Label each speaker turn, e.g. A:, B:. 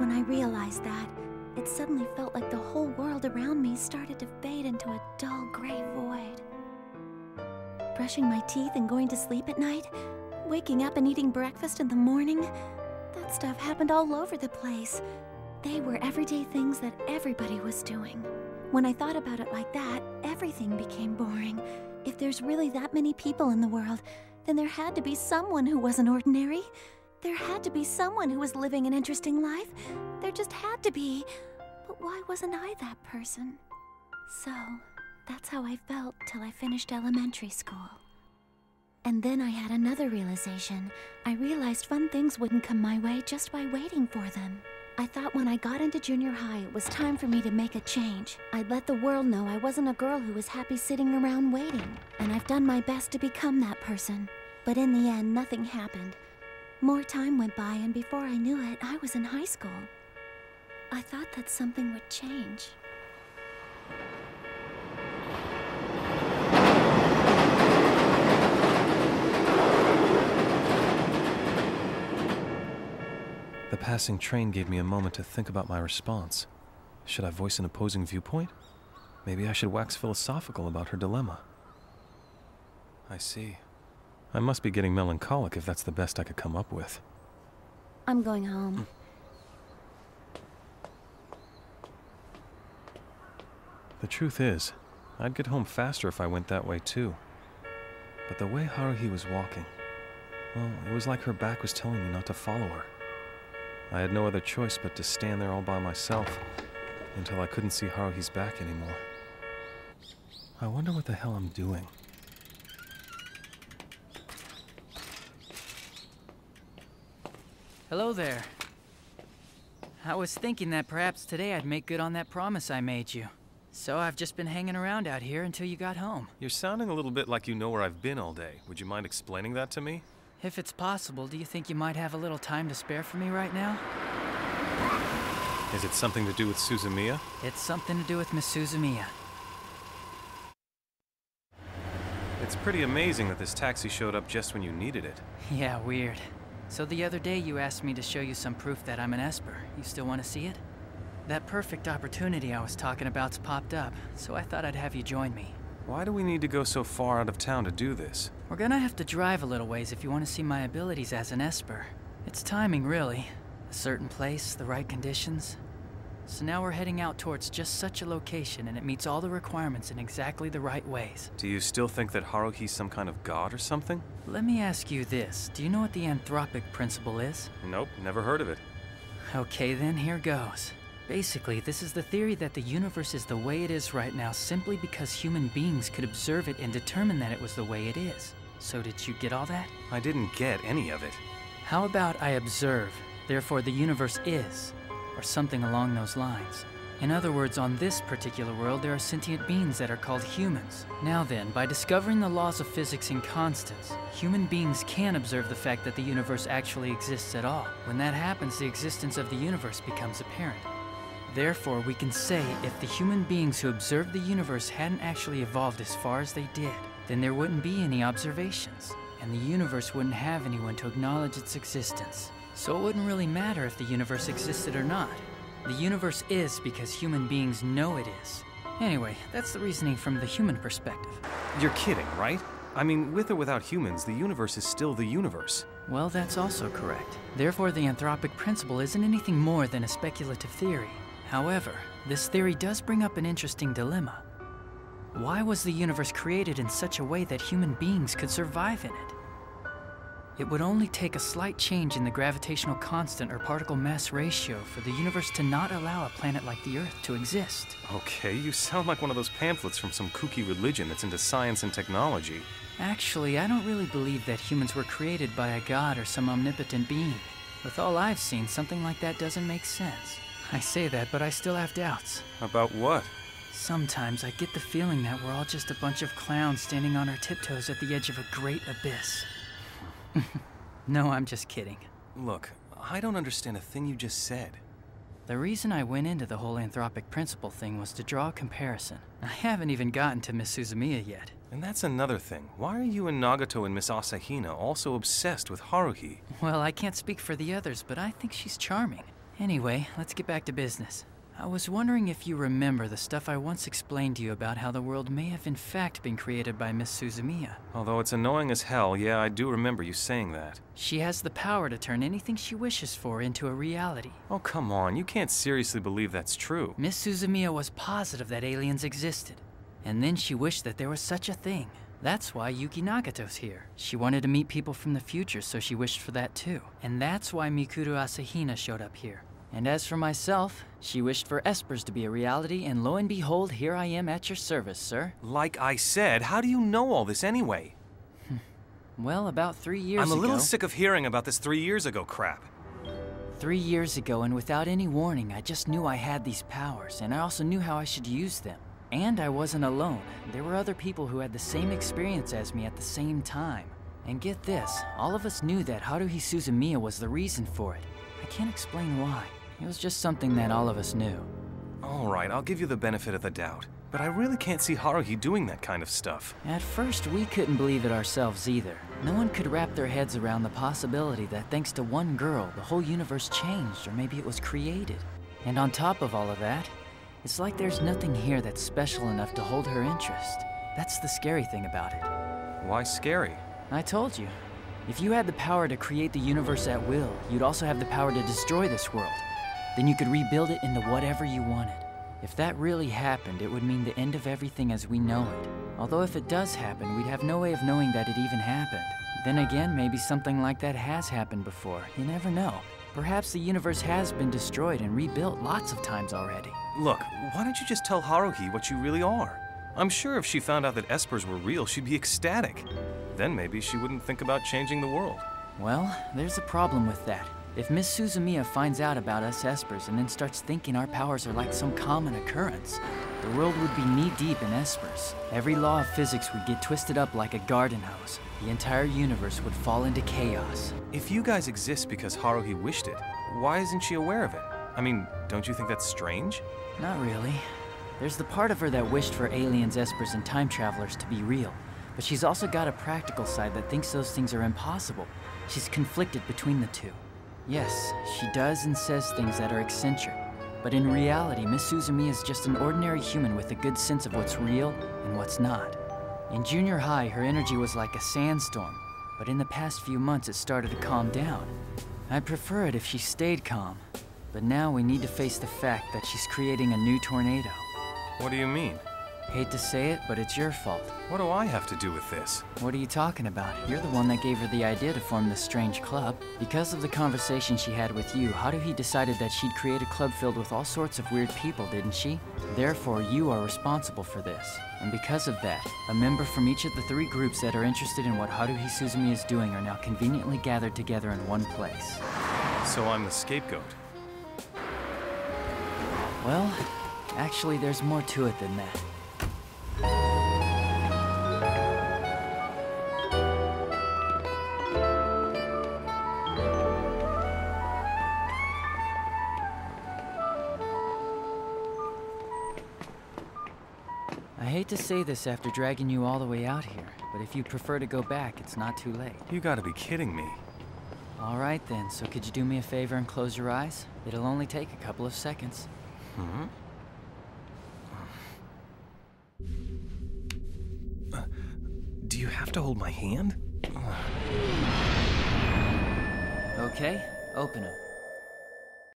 A: When I realized that, it suddenly felt like the whole world around me started to fade into a dull gray void. Brushing my teeth and going to sleep at night, waking up and eating breakfast in the morning, that stuff happened all over the place. They were everyday things that everybody was doing. When I thought about it like that, everything became boring. If there's really that many people in the world, then there had to be someone who wasn't ordinary. There had to be someone who was living an interesting life. There just had to be. But why wasn't I that person? So, that's how I felt till I finished elementary school. And then I had another realization. I realized fun things wouldn't come my way just by waiting for them. I thought when I got into junior high, it was time for me to make a change. I'd let the world know I wasn't a girl who was happy sitting around waiting. And I've done my best to become that person. But in the end, nothing happened. More time went by, and before I knew it, I was in high school. I thought that something would change.
B: The passing train gave me a moment to think about my response. Should I voice an opposing viewpoint? Maybe I should wax philosophical about her dilemma. I see. I must be getting melancholic if that's the best I could come up with.
A: I'm going home.
B: The truth is, I'd get home faster if I went that way too. But the way Haruhi was walking, well, it was like her back was telling me not to follow her. I had no other choice but to stand there all by myself until I couldn't see Haruhi's back anymore. I wonder what the hell I'm doing.
C: Hello there. I was thinking that perhaps today I'd make good on that promise I made you. So I've just been hanging around out here until you got home.
B: You're sounding a little bit like you know where I've been all day. Would you mind explaining that to me?
C: If it's possible, do you think you might have a little time to spare for me right now?
B: Is it something to do with Suzumiya?
C: It's something to do with Miss Suzumiya.
B: It's pretty amazing that this taxi showed up just when you needed it.
C: Yeah, weird. So the other day you asked me to show you some proof that I'm an Esper. You still want to see it? That perfect opportunity I was talking about's popped up, so I thought I'd have you join me.
B: Why do we need to go so far out of town to do this?
C: We're gonna have to drive a little ways if you want to see my abilities as an Esper. It's timing, really. A certain place, the right conditions. So now we're heading out towards just such a location, and it meets all the requirements in exactly the right ways.
B: Do you still think that Haruhi's some kind of god or something?
C: Let me ask you this. Do you know what the anthropic principle is?
B: Nope, never heard of it.
C: Okay then, here goes. Basically, this is the theory that the universe is the way it is right now simply because human beings could observe it and determine that it was the way it is. So did you get all that?
B: I didn't get any of it.
C: How about I observe, therefore the universe is, or something along those lines. In other words, on this particular world, there are sentient beings that are called humans. Now then, by discovering the laws of physics and constants, human beings can observe the fact that the universe actually exists at all. When that happens, the existence of the universe becomes apparent. Therefore, we can say if the human beings who observed the universe hadn't actually evolved as far as they did, then there wouldn't be any observations, and the universe wouldn't have anyone to acknowledge its existence. So it wouldn't really matter if the universe existed or not. The universe is because human beings know it is. Anyway, that's the reasoning from the human perspective.
B: You're kidding, right? I mean, with or without humans, the universe is still the universe.
C: Well, that's also correct. Therefore, the anthropic principle isn't anything more than a speculative theory. However, this theory does bring up an interesting dilemma. Why was the universe created in such a way that human beings could survive in it? It would only take a slight change in the gravitational constant or particle mass ratio for the universe to not allow a planet like the Earth to exist.
B: Okay, you sound like one of those pamphlets from some kooky religion that's into science and technology.
C: Actually, I don't really believe that humans were created by a god or some omnipotent being. With all I've seen, something like that doesn't make sense. I say that, but I still have doubts.
B: About what?
C: Sometimes I get the feeling that we're all just a bunch of clowns standing on our tiptoes at the edge of a great abyss. No, I'm just kidding.
B: Look, I don't understand a thing you just said.
C: The reason I went into the whole anthropic principle thing was to draw a comparison. I haven't even gotten to Miss Suzumiya yet.
B: And that's another thing. Why are you and Nagato and Miss Asahina all so obsessed with Haruhi?
C: Well, I can't speak for the others, but I think she's charming. Anyway, let's get back to business. I was wondering if you remember the stuff I once explained to you about how the world may have in fact been created by Miss Suzumiya.
B: Although it's annoying as hell, yeah, I do remember you saying that.
C: She has the power to turn anything she wishes for into a reality.
B: Oh, come on, you can't seriously believe that's true.
C: Miss Suzumiya was positive that aliens existed, and then she wished that there was such a thing. That's why Yuki Nagato's here. She wanted to meet people from the future, so she wished for that too. And that's why Mikuru Asahina showed up here. And as for myself, she wished for espers to be a reality, and lo and behold, here I am at your service, sir.
B: Like I said, how do you know all this anyway?
C: Well, about 3 years ago...
B: I'm a little sick of hearing about this 3 years ago crap.
C: 3 years ago, and without any warning, I just knew I had these powers, and I also knew how I should use them. And I wasn't alone. There were other people who had the same experience as me at the same time. And get this, all of us knew that Haruhi Suzumiya was the reason for it. I can't explain why. It was just something that all of us knew.
B: All right, I'll give you the benefit of the doubt. But I really can't see Haruhi doing that kind of stuff.
C: At first, we couldn't believe it ourselves either. No one could wrap their heads around the possibility that thanks to one girl, the whole universe changed, or maybe it was created. And on top of all of that, it's like there's nothing here that's special enough to hold her interest. That's the scary thing about it.
B: Why scary?
C: I told you. If you had the power to create the universe at will, you'd also have the power to destroy this world. Then you could rebuild it into whatever you wanted. If that really happened, it would mean the end of everything as we know it. Although if it does happen, we'd have no way of knowing that it even happened. Then again, maybe something like that has happened before. You never know. Perhaps the universe has been destroyed and rebuilt lots of times already.
B: Look, why don't you just tell Haruhi what you really are? I'm sure if she found out that espers were real, she'd be ecstatic. Then maybe she wouldn't think about changing the world.
C: Well, there's a problem with that. If Miss Suzumiya finds out about us espers and then starts thinking our powers are like some common occurrence, the world would be knee-deep in espers. Every law of physics would get twisted up like a garden hose. The entire universe would fall into chaos.
B: If you guys exist because Haruhi wished it, why isn't she aware of it? I mean, don't you think that's strange?
C: Not really. There's the part of her that wished for aliens, espers, and time travelers to be real. But she's also got a practical side that thinks those things are impossible. She's conflicted between the two. Yes, she does and says things that are eccentric. But in reality, Miss Suzumiya is just an ordinary human with a good sense of what's real and what's not. In junior high, her energy was like a sandstorm. But in the past few months, it started to calm down. I'd prefer it if she stayed calm. But now we need to face the fact that she's creating a new tornado.
B: What do you mean?
C: Hate to say it, but it's your fault.
B: What do I have to do with this?
C: What are you talking about? You're the one that gave her the idea to form this strange club. Because of the conversation she had with you, Haruhi decided that she'd create a club filled with all sorts of weird people, didn't she? Therefore, you are responsible for this. And because of that, a member from each of the 3 groups that are interested in what Haruhi Suzumiya is doing are now conveniently gathered together in one place.
B: So I'm the scapegoat.
C: Well, actually there's more to it than that. I hate to say this after dragging you all the way out here, but if you prefer to go back, it's not too late.
B: You gotta be kidding me.
C: All right then, so could you do me a favor and close your eyes? It'll only take a couple of seconds.
B: Hmm? Do you have to hold my hand?
C: Okay, open them.